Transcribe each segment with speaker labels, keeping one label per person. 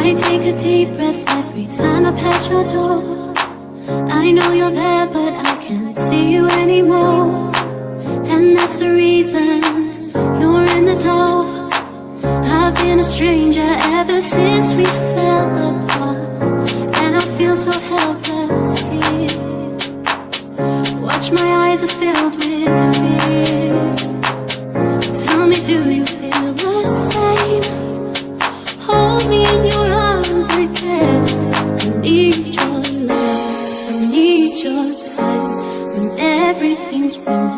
Speaker 1: I take a deep breath every time I pass your door. I know you're there, but I can't see you anymore. And that's the reason you're in the dark. I've been a stranger ever since we fell apart, and I feel so helpless here. Watch, my eyes are filled with fear. Tell me, do you feel the same? Hold me in your arms again. I need your love, I need your time. When everything's wrong,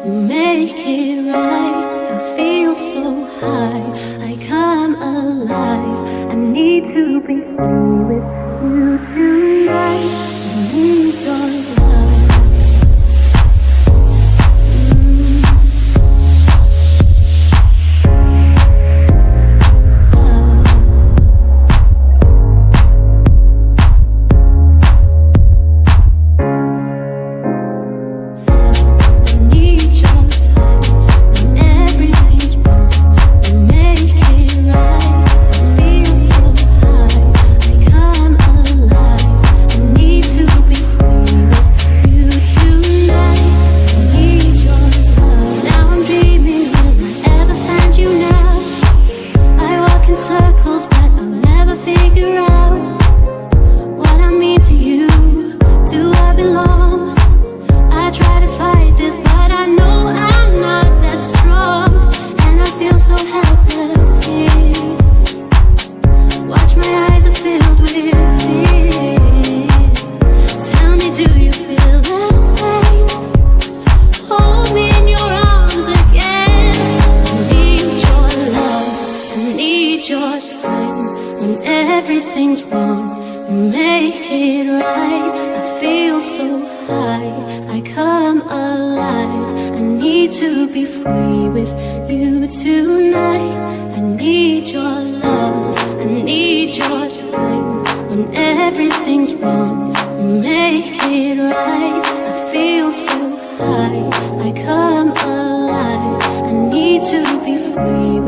Speaker 1: you make it right. I feel so high, I come alive. I need to be free with you tonight. I need your love. Everything's wrong, you make it right. I feel so high, I come alive. I need to be free with you tonight. I need your love, I need your time. When everything's wrong, you make it right. I feel so high, I come alive. I need to be free